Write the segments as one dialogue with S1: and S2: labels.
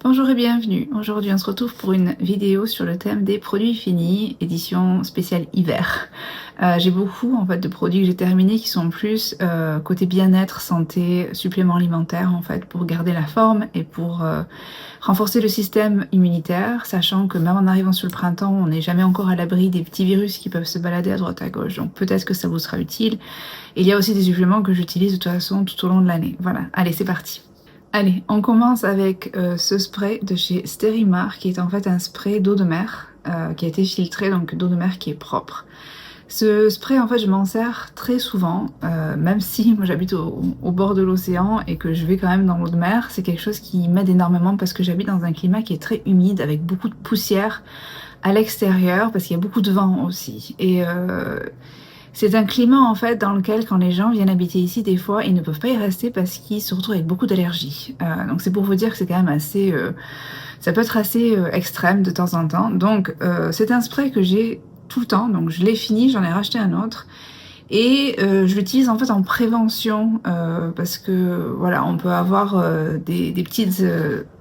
S1: Bonjour et bienvenue. Aujourd'hui on se retrouve pour une vidéo sur le thème des produits finis, édition spéciale hiver. J'ai beaucoup en fait de produits que j'ai terminés qui sont plus côté bien-être, santé, suppléments alimentaires en fait pour garder la forme et pour renforcer le système immunitaire, sachant que même en arrivant sur le printemps, on n'est jamais encore à l'abri des petits virus qui peuvent se balader à droite à gauche. Donc peut-être que ça vous sera utile. Et il y a aussi des suppléments que j'utilise de toute façon tout au long de l'année. Voilà, allez c'est parti. Allez, on commence avec ce spray de chez Stérimar qui est en fait un spray d'eau de mer qui a été filtré, donc d'eau de mer qui est propre. Ce spray en fait je m'en sers très souvent, même si moi j'habite au bord de l'océan et que je vais quand même dans l'eau de mer, c'est quelque chose qui m'aide énormément parce que j'habite dans un climat qui est très humide avec beaucoup de poussière à l'extérieur parce qu'il y a beaucoup de vent aussi. Et c'est un climat en fait dans lequel quand les gens viennent habiter ici, des fois ils ne peuvent pas y rester parce qu'ils se retrouvent avec beaucoup d'allergies. Donc c'est pour vous dire que c'est quand même assez... ça peut être assez extrême de temps en temps. Donc c'est un spray que j'ai tout le temps, donc je l'ai fini, j'en ai racheté un autre. Et je l'utilise en fait en prévention parce que voilà, on peut avoir des petites...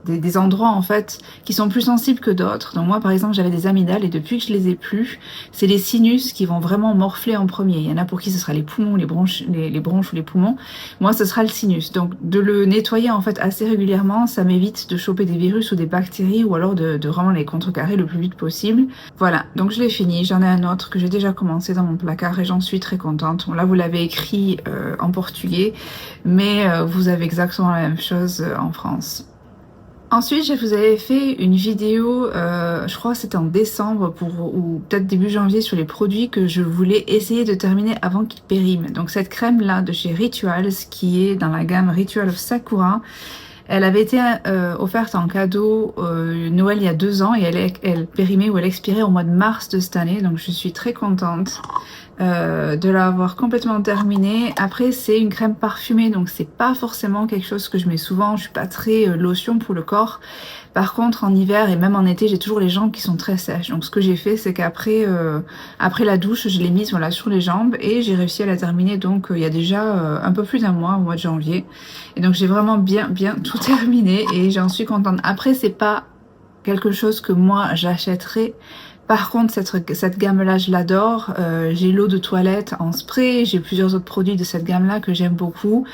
S1: des endroits en fait qui sont plus sensibles que d'autres. Donc moi par exemple j'avais des amygdales et depuis que je les ai plus, c'est les sinus qui vont vraiment morfler en premier. Il y en a pour qui ce sera les poumons, les bronches ou les poumons. Moi ce sera le sinus. Donc de le nettoyer en fait assez régulièrement, ça m'évite de choper des virus ou des bactéries ou alors de vraiment les contrecarrer le plus vite possible. Voilà, donc je l'ai fini. J'en ai un autre que j'ai déjà commencé dans mon placard et j'en suis très contente. Bon, là vous l'avez écrit en portugais, mais vous avez exactement la même chose en France. Ensuite, je vous avais fait une vidéo, je crois que c'était en décembre ou peut-être début janvier sur les produits que je voulais essayer de terminer avant qu'ils périment. Donc cette crème là de chez Rituals qui est dans la gamme Ritual of Sakura, elle avait été offerte en cadeau Noël il y a 2 ans et elle périmait ou elle expirait au mois de mars de cette année. Donc je suis très contente de l'avoir complètement terminée. Après c'est une crème parfumée donc c'est pas forcément quelque chose que je mets souvent, je suis pas très lotion pour le corps. Par contre en hiver et même en été j'ai toujours les jambes qui sont très sèches, donc ce que j'ai fait c'est qu'après après la douche je l'ai mise voilà, sur les jambes et j'ai réussi à la terminer donc il y a déjà un peu plus d'un mois, au mois de janvier, et donc j'ai vraiment bien tout terminé et j'en suis contente. Après c'est pas quelque chose que moi j'achèterais. Par contre, cette gamme-là, je l'adore. J'ai l'eau de toilette en spray, j'ai plusieurs autres produits de cette gamme-là que j'aime beaucoup.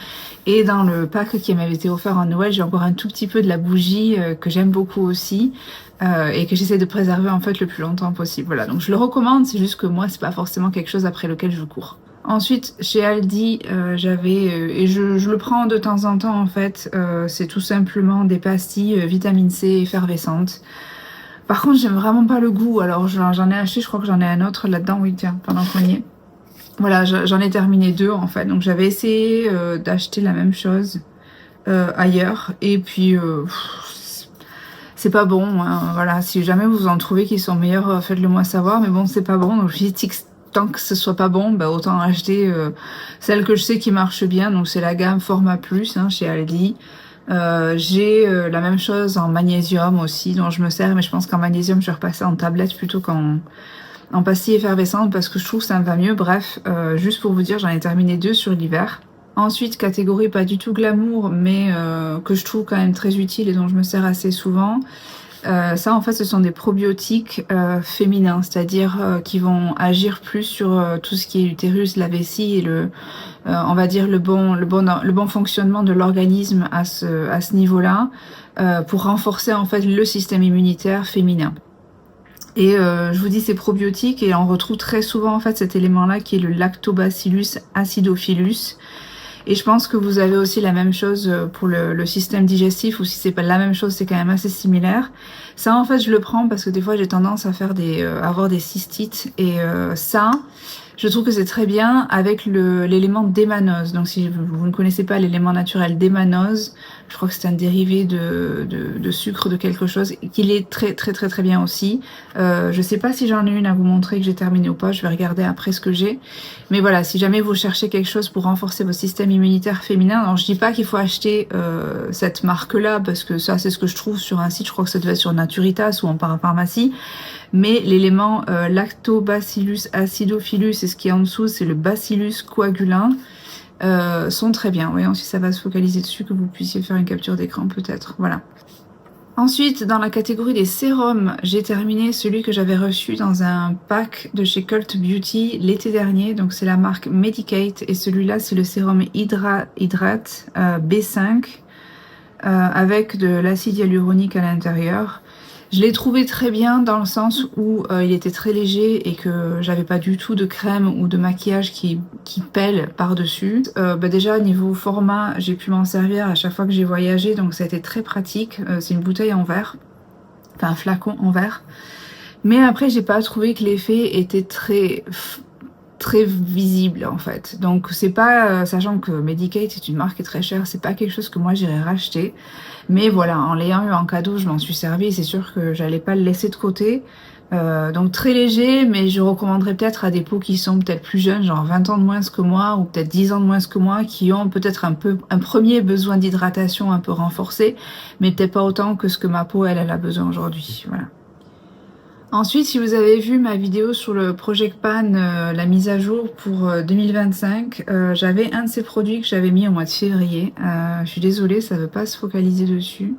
S1: Et dans le pack qui m'avait été offert en Noël, j'ai encore un tout petit peu de la bougie que j'aime beaucoup aussi et que j'essaie de préserver en fait le plus longtemps possible. Voilà, donc je le recommande, c'est juste que moi, c'est pas forcément quelque chose après lequel je cours. Ensuite, chez Aldi, j'avais, et je le prends de temps en temps en fait, c'est tout simplement des pastilles vitamine C effervescentes. Par contre, j'aime vraiment pas le goût, alors j'en ai acheté, je crois que j'en ai un autre là-dedans, oui tiens, pendant qu'on y est. Voilà, j'en ai terminé 2 en fait, donc j'avais essayé d'acheter la même chose ailleurs, et puis c'est pas bon, hein. Voilà, si jamais vous en trouvez qui sont meilleurs, faites-le moi savoir, mais bon, c'est pas bon, donc je dis que tant que ce soit pas bon, bah, autant acheter celle que je sais qui marche bien, donc c'est la gamme Format Plus hein, chez Aldi. J'ai la même chose en magnésium aussi dont je me sers, mais je pense qu'en magnésium je vais repasser en tablette plutôt qu'en pastille effervescente parce que je trouve que ça me va mieux. Bref, juste pour vous dire, j'en ai terminé 2 sur l'hiver. Ensuite, catégorie pas du tout glamour, mais que je trouve quand même très utile et dont je me sers assez souvent. Ça en fait ce sont des probiotiques féminins, c'est-à-dire qui vont agir plus sur tout ce qui est l'utérus, la vessie et on va dire le bon fonctionnement de l'organisme à ce niveau-là, pour renforcer en fait le système immunitaire féminin. Et je vous dis c'est probiotique et on retrouve très souvent en fait cet élément-là qui est le Lactobacillus acidophilus. Et je pense que vous avez aussi la même chose pour le système digestif, ou si c'est pas la même chose, c'est quand même assez similaire. Ça, en fait, je le prends parce que des fois, j'ai tendance à faire avoir des cystites. Et ça, je trouve que c'est très bien avec l'élément démanose. Donc, si vous ne connaissez pas l'élément naturel démanose, je crois que c'est un dérivé de sucre de quelque chose, qu'il est très bien aussi. Je sais pas si j'en ai une à vous montrer que j'ai terminé ou pas, je vais regarder après ce que j'ai. Mais voilà, si jamais vous cherchez quelque chose pour renforcer votre système immunitaire féminin, alors je dis pas qu'il faut acheter cette marque-là, parce que ça c'est ce que je trouve sur un site, je crois que ça devait être sur Naturitas ou en parapharmacie, mais l'élément Lactobacillus acidophilus, et ce qui est en dessous, c'est le Bacillus coagulant, sont très bien. Voyons si ça va se focaliser dessus, que vous puissiez faire une capture d'écran peut-être. Voilà. Ensuite, dans la catégorie des sérums, j'ai terminé celui que j'avais reçu dans un pack de chez Cult Beauty l'été dernier. Donc c'est la marque Medicate et celui-là c'est le sérum Hydrate B5 avec de l'acide hyaluronique à l'intérieur. Je l'ai trouvé très bien dans le sens où il était très léger et que j'avais pas du tout de crème ou de maquillage qui pèle par-dessus. Déjà niveau format, j'ai pu m'en servir à chaque fois que j'ai voyagé, donc ça a été très pratique. C'est une bouteille en verre, enfin un flacon en verre. Mais après j'ai pas trouvé que l'effet était très visible en fait. Donc c'est pas, sachant que Medicate est une marque qui est très chère, c'est pas quelque chose que moi j'irais racheter. Mais voilà, en l'ayant eu en cadeau, je m'en suis servi et c'est sûr que j'allais pas le laisser de côté. Donc très léger, mais je recommanderais peut-être à des peaux qui sont peut-être plus jeunes, genre 20 ans de moins que moi ou peut-être 10 ans de moins que moi, qui ont peut-être un premier besoin d'hydratation un peu renforcé, mais peut-être pas autant que ce que ma peau elle a besoin aujourd'hui. Voilà. Ensuite, si vous avez vu ma vidéo sur le Project Pan, la mise à jour pour 2025, j'avais un de ces produits que j'avais mis au mois de février. Je suis désolée, ça ne veut pas se focaliser dessus.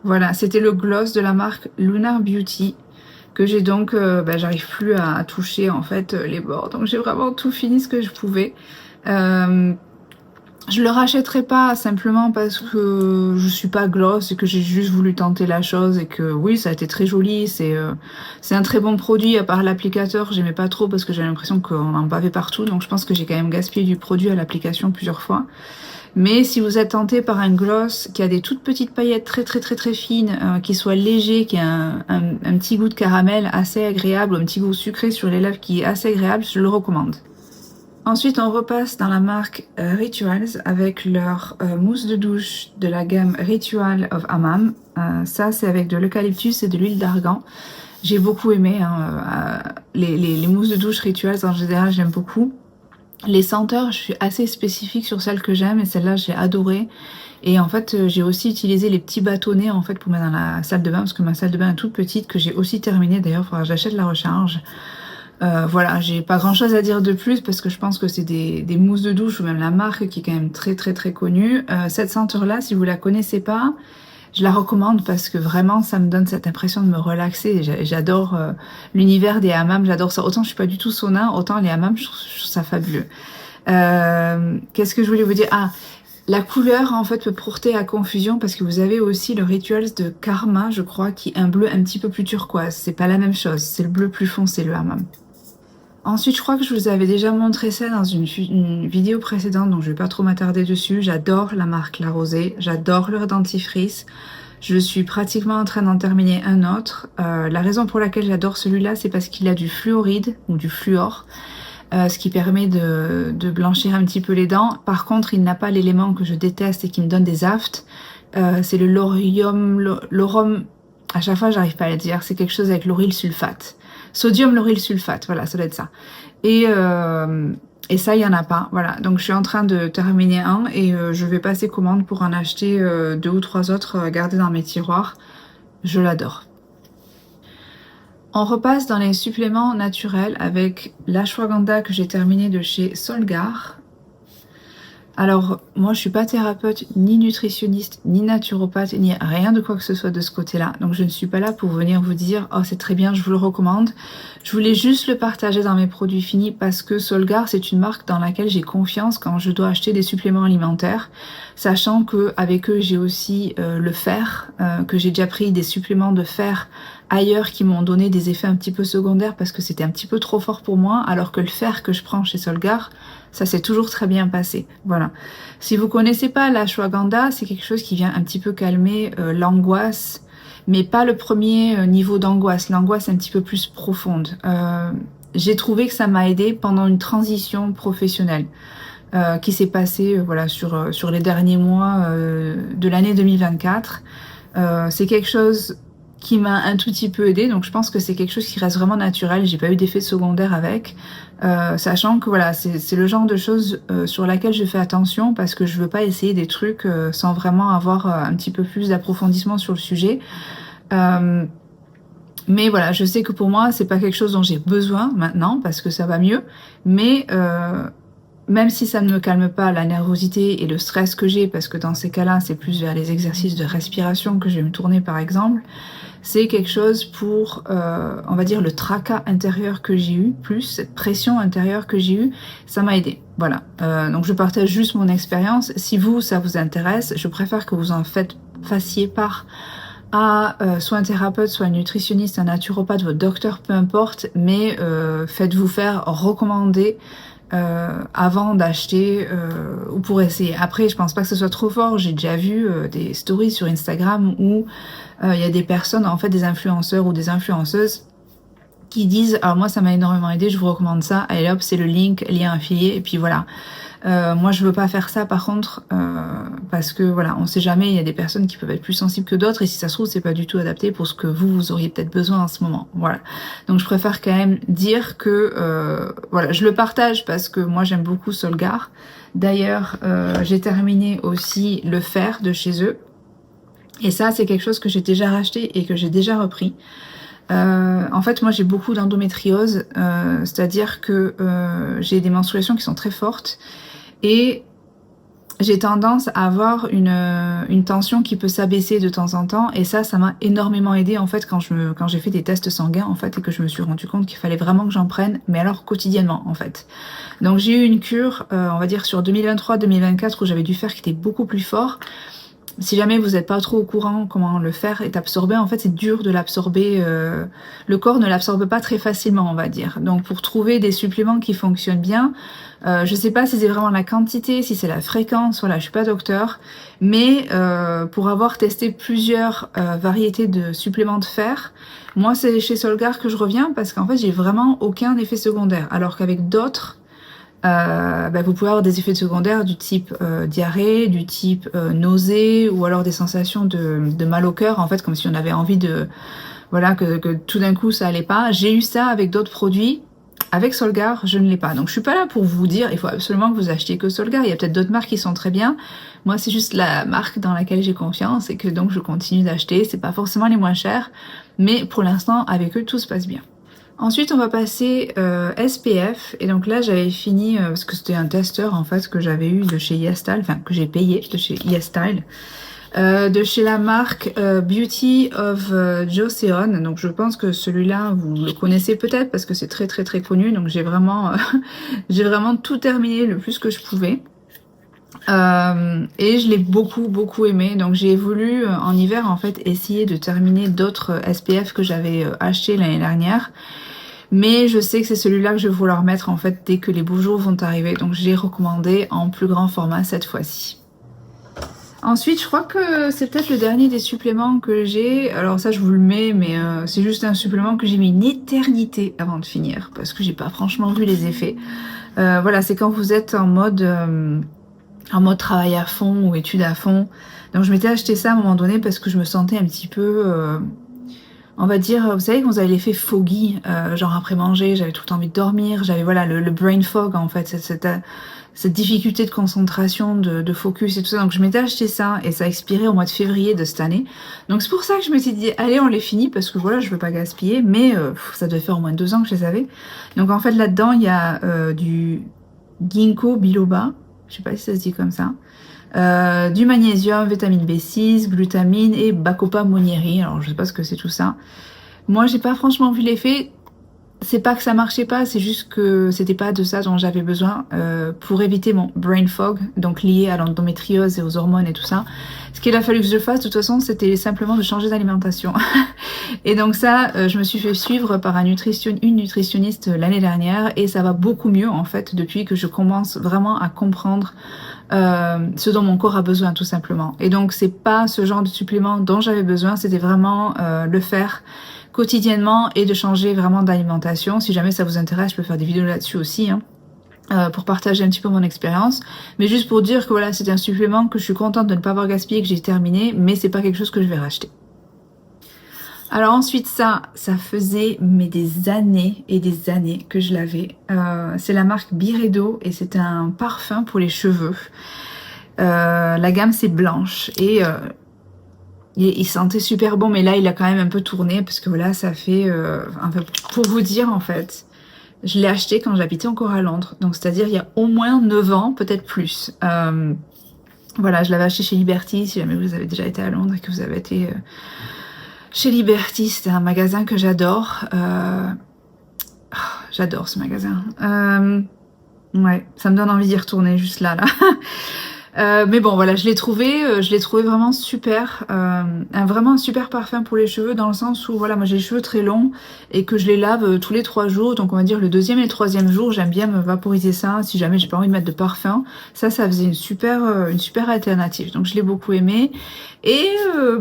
S1: Voilà, c'était le gloss de la marque Lunar Beauty que j'ai donc, j'arrive plus à toucher en fait les bords. Donc j'ai vraiment tout fini ce que je pouvais. Je le rachèterai pas simplement parce que je suis pas gloss et que j'ai juste voulu tenter la chose et que oui ça a été très joli, c'est un très bon produit. À part l'applicateur j'aimais pas trop parce que j'avais l'impression qu'on en bavait partout, donc je pense que j'ai quand même gaspillé du produit à l'application plusieurs fois. Mais si vous êtes tenté par un gloss qui a des toutes petites paillettes très fines, qui soit léger, qui a un petit goût de caramel assez agréable, un petit goût sucré sur les lèvres qui est assez agréable, je le recommande. Ensuite, on repasse dans la marque Rituals avec leur mousse de douche de la gamme Ritual of Hammam. Ça, c'est avec de l'eucalyptus et de l'huile d'argan. J'ai beaucoup aimé les mousses de douche Rituals en général, j'aime beaucoup. Les senteurs, je suis assez spécifique sur celles que j'aime et celle-là, j'ai adoré. Et en fait, j'ai aussi utilisé les petits bâtonnets en fait pour mettre dans la salle de bain parce que ma salle de bain est toute petite, que j'ai aussi terminée. D'ailleurs, il faudra que j'achète la recharge. Voilà, j'ai pas grand chose à dire de plus parce que je pense que c'est des mousses de douche ou même la marque qui est quand même très connue. Cette senteur là, si vous la connaissez pas, je la recommande parce que vraiment ça me donne cette impression de me relaxer. J'adore l'univers des hammams, j'adore ça. Autant je suis pas du tout sauna, autant les hammams je trouve ça fabuleux. Qu'est-ce que je voulais vous dire? Ah, la couleur en fait peut porter à confusion parce que vous avez aussi le Rituals de Karma, je crois, qui est un bleu un petit peu plus turquoise. C'est pas la même chose, c'est le bleu plus foncé, le hammam. Ensuite, je crois que je vous avais déjà montré ça dans une vidéo précédente, donc je vais pas trop m'attarder dessus. J'adore la marque La Rosée, j'adore leur dentifrice. Je suis pratiquement en train d'en terminer un autre. La raison pour laquelle j'adore celui-là, c'est parce qu'il a du fluoride ou du fluor. Ce qui permet de blanchir un petit peu les dents. Par contre, il n'a pas l'élément que je déteste et qui me donne des aftes. C'est le laurum, à chaque fois j'arrive pas à le dire, c'est quelque chose avec lauryl sulfate. Sodium lauryl sulfate, voilà, ça doit être ça. Et ça, il y en a pas, voilà. Donc je suis en train de terminer un et je vais passer commande pour en acheter 2 ou 3 autres à garder dans mes tiroirs. Je l'adore. On repasse dans les suppléments naturels avec l'ashwagandha que j'ai terminé de chez Solgar. Alors, moi je suis pas thérapeute, ni nutritionniste, ni naturopathe, ni rien de quoi que ce soit de ce côté-là. Donc je ne suis pas là pour venir vous dire « Oh c'est très bien, je vous le recommande ». Je voulais juste le partager dans mes produits finis parce que Solgar c'est une marque dans laquelle j'ai confiance quand je dois acheter des suppléments alimentaires. Sachant qu'avec eux j'ai aussi le fer, que j'ai déjà pris des suppléments de fer ailleurs qui m'ont donné des effets un petit peu secondaires parce que c'était un petit peu trop fort pour moi, alors que le fer que je prends chez Solgar, ça s'est toujours très bien passé. Voilà. Si vous connaissez pas l'ashwagandha, c'est quelque chose qui vient un petit peu calmer l'angoisse, mais pas le premier niveau d'angoisse. L'angoisse est un petit peu plus profonde. J'ai trouvé que ça m'a aidé pendant une transition professionnelle qui s'est passée voilà, sur les derniers mois de l'année 2024. C'est quelque chose qui m'a un tout petit peu aidé, donc je pense que c'est quelque chose qui reste vraiment naturel, j'ai pas eu d'effet secondaire avec, sachant que voilà, c'est le genre de choses sur laquelle je fais attention parce que je veux pas essayer des trucs sans vraiment avoir un petit peu plus d'approfondissement sur le sujet. Mais voilà, je sais que pour moi c'est pas quelque chose dont j'ai besoin maintenant parce que ça va mieux, mais même si ça ne me calme pas la nervosité et le stress que j'ai, parce que dans ces cas-là, c'est plus vers les exercices de respiration que je vais me tourner par exemple, c'est quelque chose pour, on va dire, le tracas intérieur que j'ai eu, plus cette pression intérieure que j'ai eue, ça m'a aidé. Voilà, donc je partage juste mon expérience. Si vous, ça vous intéresse, je préfère que vous en fassiez part à soit un thérapeute, soit un nutritionniste, un naturopathe, votre docteur, peu importe, mais faites-vous faire recommander avant d'acheter ou pour essayer. Après, je pense pas que ce soit trop fort. J'ai déjà vu des stories sur Instagram où il y a des personnes, en fait des influenceurs ou des influenceuses qui disent alors moi ça m'a énormément aidé, je vous recommande ça, allez hop c'est le link, lien affilié et puis voilà. Moi je veux pas faire ça par contre parce que voilà on sait jamais, il y a des personnes qui peuvent être plus sensibles que d'autres et si ça se trouve c'est pas du tout adapté pour ce que vous auriez peut-être besoin en ce moment, voilà. Donc je préfère quand même dire que voilà je le partage parce que moi j'aime beaucoup Solgar. D'ailleurs j'ai terminé aussi le fer de chez eux et ça c'est quelque chose que j'ai déjà racheté et que j'ai déjà repris. En fait, moi j'ai beaucoup d'endométriose, c'est-à-dire que j'ai des menstruations qui sont très fortes et j'ai tendance à avoir une tension qui peut s'abaisser de temps en temps et ça m'a énormément aidé en fait quand j'ai fait des tests sanguins en fait et que je me suis rendu compte qu'il fallait vraiment que j'en prenne, mais alors quotidiennement en fait. Donc j'ai eu une cure, on va dire sur 2023-2024 où j'avais du fer qui était beaucoup plus fort. Si jamais vous n'êtes pas trop au courant comment le fer est absorbé, en fait c'est dur de l'absorber, le corps ne l'absorbe pas très facilement on va dire. Donc pour trouver des suppléments qui fonctionnent bien, je sais pas si c'est vraiment la quantité, si c'est la fréquence, voilà je suis pas docteur, mais pour avoir testé plusieurs variétés de suppléments de fer, moi c'est chez Solgar que je reviens parce qu'en fait j'ai vraiment aucun effet secondaire, alors qu'avec d'autres, vous pouvez avoir des effets secondaires du type diarrhée, du type nausée ou alors des sensations de mal au cœur en fait comme si on avait envie de voilà que tout d'un coup ça allait pas. J'ai eu ça avec d'autres produits, avec Solgar je ne l'ai pas. Donc je suis pas là pour vous dire il faut absolument que vous achetiez que Solgar, il y a peut-être d'autres marques qui sont très bien. Moi c'est juste la marque dans laquelle j'ai confiance et que donc je continue d'acheter. C'est pas forcément les moins chers mais pour l'instant avec eux tout se passe bien. Ensuite on va passer SPF et donc là j'avais fini parce que c'était un testeur en fait que j'avais eu de chez YesStyle, enfin que j'ai payé de chez YesStyle, de chez la marque Beauty of Joseon. Donc je pense que celui-là vous le connaissez peut-être parce que c'est très très très connu. Donc j'ai vraiment j'ai vraiment tout terminé le plus que je pouvais. Et je l'ai beaucoup aimé, donc j'ai voulu en hiver en fait essayer de terminer d'autres SPF que j'avais acheté l'année dernière, mais je sais que c'est celui-là que je vais vouloir mettre en fait dès que les beaux jours vont arriver, donc j'ai recommandé en plus grand format cette fois-ci. Ensuite je crois que c'est peut-être le dernier des suppléments que j'ai, alors ça je vous le mets mais c'est juste un supplément que j'ai mis une éternité avant de finir parce que j'ai pas franchement vu les effets. Voilà, c'est quand vous êtes en mode travail à fond ou études à fond. Donc je m'étais acheté ça à un moment donné parce que je me sentais un petit peu, on va dire, vous savez quand vous avez l'effet foggy, genre après manger, j'avais tout le temps envie de dormir, j'avais voilà le brain fog en fait, cette difficulté de concentration, de focus et tout ça. Donc je m'étais acheté ça et ça a expiré au mois de février de cette année. Donc c'est pour ça que je me suis dit allez on les finit parce que voilà je veux pas gaspiller, mais ça devait faire au moins 2 ans que je les avais. Donc en fait là-dedans il y a du ginkgo biloba, je sais pas si ça se dit comme ça, du magnésium, vitamine B6, glutamine et Bacopa monnieri. Alors je sais pas ce que c'est tout ça. Moi j'ai pas franchement vu l'effet. C'est pas que ça marchait pas, c'est juste que c'était pas de ça dont j'avais besoin pour éviter mon brain fog, donc lié à l'endométriose et aux hormones et tout ça. Ce qu'il a fallu que je fasse de toute façon c'était simplement de changer d'alimentation. Et donc ça je me suis fait suivre par une nutritionniste l'année dernière et ça va beaucoup mieux en fait depuis que je commence vraiment à comprendre ce dont mon corps a besoin tout simplement. Et donc c'est pas ce genre de supplément dont j'avais besoin, c'était vraiment le faire quotidiennement et de changer vraiment d'alimentation. Si jamais ça vous intéresse, je peux faire des vidéos là-dessus aussi, hein, pour partager un petit peu mon expérience. Mais juste pour dire que voilà, c'est un supplément que je suis contente de ne pas avoir gaspillé, que j'ai terminé, mais c'est pas quelque chose que je vais racheter. Alors ensuite ça faisait mais des années et des années que je l'avais. C'est la marque Byredo et c'est un parfum pour les cheveux. La gamme c'est blanche et il sentait super bon, mais là il a quand même un peu tourné parce que voilà ça fait, enfin, pour vous dire en fait, Je l'ai acheté quand j'habitais encore à Londres, donc c'est-à-dire il y a au moins 9 ans, peut-être plus. Voilà, je l'avais acheté chez Liberty, si jamais vous avez déjà été à Londres et que vous avez été chez Liberty, c'était un magasin que j'adore. J'adore ce magasin. Ouais, ça me donne envie d'y retourner juste là. Mais bon, voilà, je l'ai trouvé vraiment super. Vraiment un super parfum pour les cheveux, dans le sens où, voilà, moi j'ai les cheveux très longs et que je les lave tous les 3 jours. Donc on va dire le deuxième et le troisième jour, j'aime bien me vaporiser ça si jamais j'ai pas envie de mettre de parfum. Ça faisait une super alternative. Donc je l'ai beaucoup aimé. Et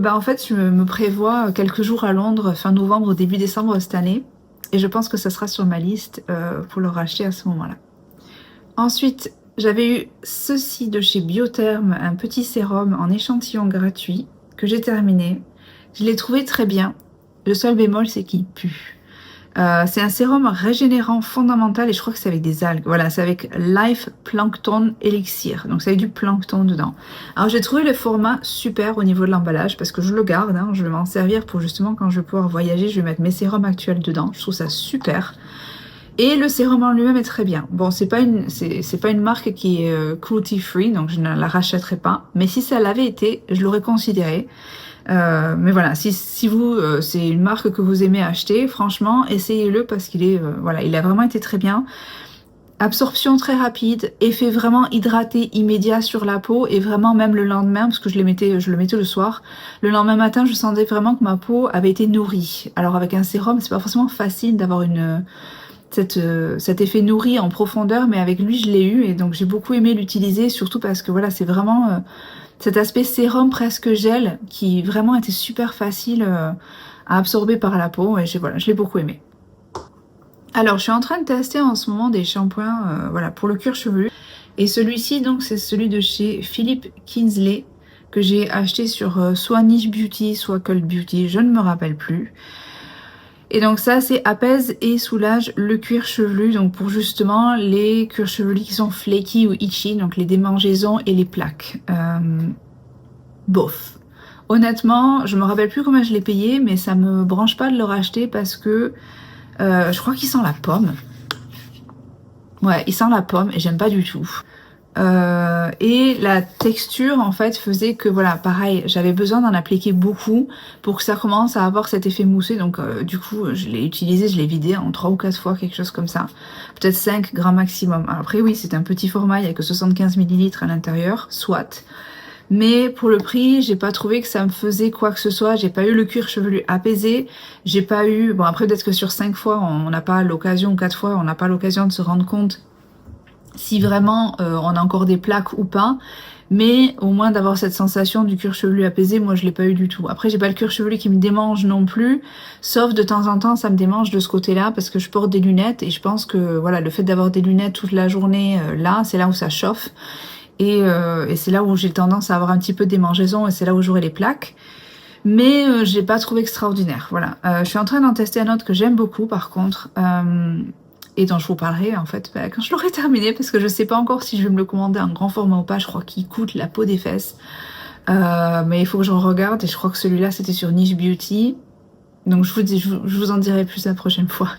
S1: en fait, je me prévois quelques jours à Londres, fin novembre, début décembre cette année. Et je pense que ça sera sur ma liste pour le racheter à ce moment-là. Ensuite, j'avais eu ceci de chez Biotherm, un petit sérum en échantillon gratuit que j'ai terminé. Je l'ai trouvé très bien. Le seul bémol, c'est qu'il pue. C'est un sérum régénérant fondamental et je crois que c'est avec des algues. Voilà, c'est avec Life Plankton Elixir. Donc, c'est avec du plancton dedans. Alors, j'ai trouvé le format super au niveau de l'emballage parce que je le garde. Hein, je vais m'en servir pour justement quand je vais pouvoir voyager, je vais mettre mes sérums actuels dedans. Je trouve ça super. Et le sérum en lui-même est très bien. Bon, c'est pas une marque qui est cruelty free, donc je ne la rachèterai pas. Mais si ça l'avait été, je l'aurais considéré. Mais voilà, si vous, c'est une marque que vous aimez acheter, franchement, essayez-le parce qu'il est, voilà, il a vraiment été très bien. Absorption très rapide, effet vraiment hydraté immédiat sur la peau et vraiment même le lendemain, parce que je le mettais le soir, le lendemain matin, je sentais vraiment que ma peau avait été nourrie. Alors avec un sérum, c'est pas forcément facile d'avoir cet effet nourri en profondeur, mais avec lui je l'ai eu et donc j'ai beaucoup aimé l'utiliser, surtout parce que voilà, c'est vraiment cet aspect sérum presque gel qui vraiment était super facile à absorber par la peau et voilà, je l'ai beaucoup aimé. Alors je suis en train de tester en ce moment des shampoings voilà, pour le cuir chevelu et celui-ci donc c'est celui de chez Philip Kinsley que j'ai acheté sur soit Niche Beauty soit Cult Beauty, je ne me rappelle plus. Et donc ça, c'est apaise et soulage le cuir chevelu, donc pour justement les cuirs chevelus qui sont flaky ou itchy, donc les démangeaisons et les plaques. Bof. Honnêtement, je me rappelle plus combien je l'ai payé, mais ça me branche pas de le racheter parce que je crois qu'il sent la pomme. Ouais, il sent la pomme et j'aime pas du tout. Et la texture en fait faisait que voilà, pareil, j'avais besoin d'en appliquer beaucoup pour que ça commence à avoir cet effet moussé. Donc du coup je l'ai utilisé, je l'ai vidé en 3 ou 4 fois, quelque chose comme ça, peut-être 5 grammes maximum. Alors, après oui, c'est un petit format, il n'y a que 75 ml à l'intérieur, soit, mais pour le prix j'ai pas trouvé que ça me faisait quoi que ce soit. J'ai pas eu le cuir chevelu apaisé, j'ai pas eu, bon après peut-être que sur 5 fois on n'a pas l'occasion, ou 4 fois on n'a pas l'occasion de se rendre compte si vraiment on a encore des plaques ou pas, mais au moins d'avoir cette sensation du cuir chevelu apaisé, moi je l'ai pas eu du tout. Après j'ai pas le cuir chevelu qui me démange non plus, sauf de temps en temps ça me démange de ce côté-là parce que je porte des lunettes et je pense que voilà, le fait d'avoir des lunettes toute la journée là, c'est là où ça chauffe et c'est là où j'ai tendance à avoir un petit peu de démangeaison et c'est là où j'aurai les plaques. Mais je l'ai pas trouvé extraordinaire, voilà. Je suis en train d'en tester un autre que j'aime beaucoup par contre, et dont je vous parlerai en fait quand je l'aurai terminé, parce que je sais pas encore si je vais me le commander en grand format ou pas. Je crois qu'il coûte la peau des fesses, mais il faut que je regarde et je crois que celui-là c'était sur Niche Beauty, donc je vous en dirai plus la prochaine fois.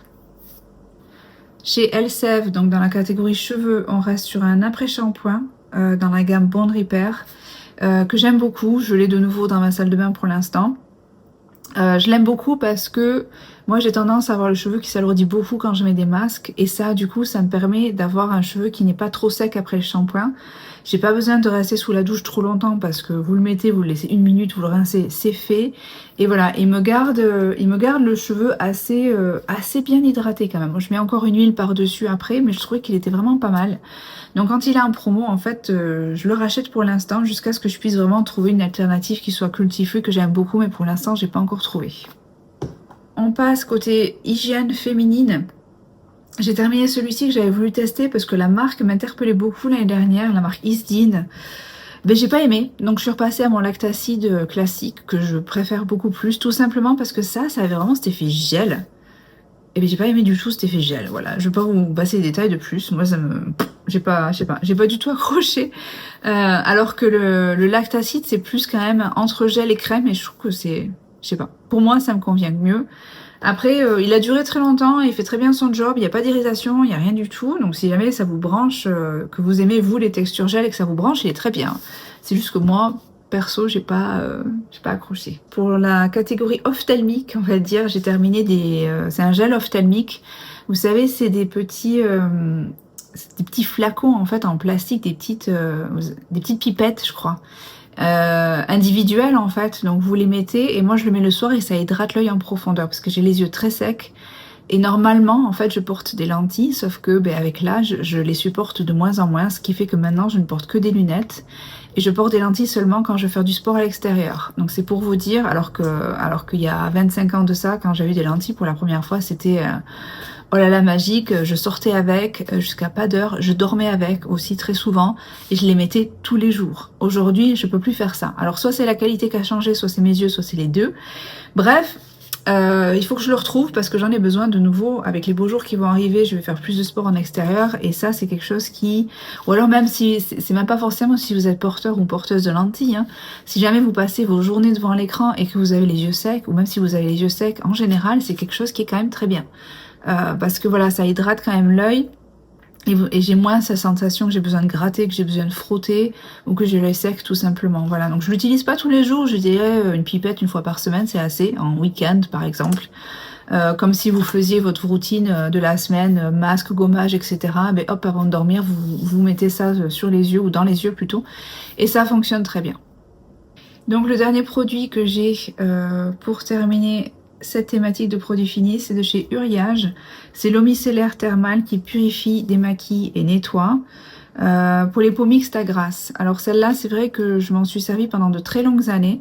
S1: Chez Elseve, donc dans la catégorie cheveux, on reste sur un après-shampoing dans la gamme Bond Repair que j'aime beaucoup. Je l'ai de nouveau dans ma salle de bain pour l'instant. Je l'aime beaucoup parce que moi j'ai tendance à avoir le cheveu qui s'alourdit beaucoup quand je mets des masques, et ça du coup ça me permet d'avoir un cheveu qui n'est pas trop sec après le shampoing. J'ai pas besoin de rester sous la douche trop longtemps parce que vous le mettez, vous le laissez 1 minute, vous le rincez, c'est fait. Et voilà, il me garde le cheveu assez bien hydraté quand même. Moi, je mets encore une huile par-dessus après, mais je trouvais qu'il était vraiment pas mal. Donc quand il est en promo, en fait, je le rachète pour l'instant jusqu'à ce que je puisse vraiment trouver une alternative qui soit cruelty-free, que j'aime beaucoup, mais pour l'instant, j'ai pas encore trouvé. On passe côté hygiène féminine. J'ai terminé celui-ci que j'avais voulu tester parce que la marque m'interpellait beaucoup l'année dernière, la marque Isdin. Ben, j'ai pas aimé, donc je suis repassée à mon lactacide classique que je préfère beaucoup plus, tout simplement parce que ça avait vraiment cet effet gel. Et bien j'ai pas aimé du tout cet effet gel, voilà. Je vais pas vous passer les détails de plus, moi ça me... j'ai pas du tout accroché. Alors que le lactacide c'est plus quand même entre gel et crème, et je trouve que c'est Je sais pas. Pour moi, ça me convient mieux. Après, il a duré très longtemps, il fait très bien son job, il n'y a pas d'irritation, il n'y a rien du tout. Donc si jamais ça vous branche, que vous aimez vous les textures gel et que ça vous branche, il est très bien. C'est juste que moi, perso, j'ai pas accroché. Pour la catégorie ophtalmique, on va dire, j'ai terminé c'est un gel ophtalmique. Vous savez, c'est des petits flacons en fait en plastique, des petites pipettes, je crois. Individuelles en fait, donc vous les mettez et moi je le mets le soir et ça hydrate l'œil en profondeur parce que j'ai les yeux très secs et normalement en fait je porte des lentilles sauf que avec l'âge je les supporte de moins en moins, ce qui fait que maintenant je ne porte que des lunettes et je porte des lentilles seulement quand je veux faire du sport à l'extérieur. Donc c'est pour vous dire, alors qu'il y a 25 ans de ça, quand j'avais des lentilles pour la première fois, c'était oh là là, magique, je sortais avec jusqu'à pas d'heure, je dormais avec aussi très souvent et je les mettais tous les jours. Aujourd'hui, je peux plus faire ça. Alors soit c'est la qualité qui a changé, soit c'est mes yeux, soit c'est les deux. Bref, il faut que je le retrouve parce que j'en ai besoin de nouveau. Avec les beaux jours qui vont arriver, je vais faire plus de sport en extérieur et ça c'est quelque chose qui... Ou alors même si c'est même pas forcément si vous êtes porteur ou porteuse de lentilles, hein. Si jamais vous passez vos journées devant l'écran et que vous avez les yeux secs, ou même si vous avez les yeux secs, en général c'est quelque chose qui est quand même très bien. Parce que voilà, ça hydrate quand même l'œil et j'ai moins cette sensation que j'ai besoin de gratter, que j'ai besoin de frotter ou que j'ai l'œil sec tout simplement. Voilà, donc je l'utilise pas tous les jours, je dirais une pipette une fois par semaine, c'est assez, en week-end par exemple. Comme si vous faisiez votre routine de la semaine, masque, gommage, etc. Ben hop, avant de dormir, vous mettez ça sur les yeux ou dans les yeux plutôt, et ça fonctionne très bien. Donc le dernier produit que j'ai pour terminer cette thématique de produits finis, c'est de chez Uriage. C'est l'eau micellaire thermale qui purifie, démaquille et nettoie. Pour les peaux mixtes à grasse. Alors celle-là, c'est vrai que je m'en suis servie pendant de très longues années.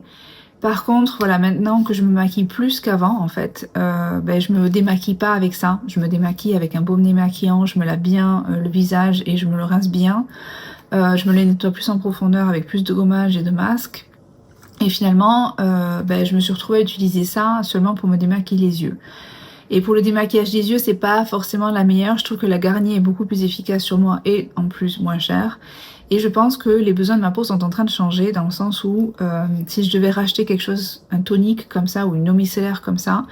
S1: Par contre, voilà, maintenant que je me maquille plus qu'avant, en fait, je me démaquille pas avec ça. Je me démaquille avec un baume démaquillant, je me lave bien le visage et je me le rince bien. Je me le nettoie plus en profondeur avec plus de gommage et de masque. Et finalement, je me suis retrouvée à utiliser ça seulement pour me démaquiller les yeux. Et pour le démaquillage des yeux, c'est pas forcément la meilleure. Je trouve que la Garnier est beaucoup plus efficace sur moi et en plus moins chère. Et je pense que les besoins de ma peau sont en train de changer dans le sens où si je devais racheter quelque chose, un tonique comme ça ou une eau micellaire comme ça,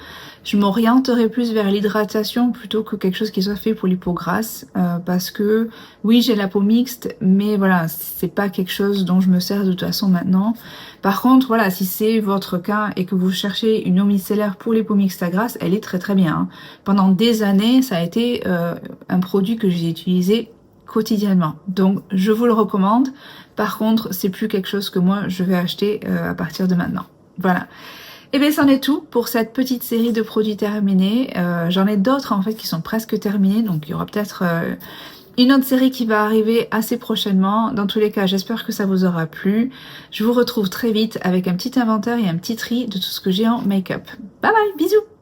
S1: je m'orienterais plus vers l'hydratation plutôt que quelque chose qui soit fait pour les peaux grasses parce que oui, j'ai la peau mixte, mais voilà, c'est pas quelque chose dont je me sers de toute façon maintenant. Par contre, voilà, si c'est votre cas et que vous cherchez une eau micellaire pour les peaux mixtes à grasse, elle est très très bien. Hein. Pendant des années, ça a été un produit que j'ai utilisé quotidiennement. Donc je vous le recommande. Par contre, c'est plus quelque chose que moi je vais acheter à partir de maintenant. Voilà. Et bien c'en est tout pour cette petite série de produits terminés. J'en ai d'autres en fait qui sont presque terminés. Donc il y aura peut-être une autre série qui va arriver assez prochainement. Dans tous les cas, j'espère que ça vous aura plu. Je vous retrouve très vite avec un petit inventaire et un petit tri de tout ce que j'ai en make-up. Bye bye, bisous!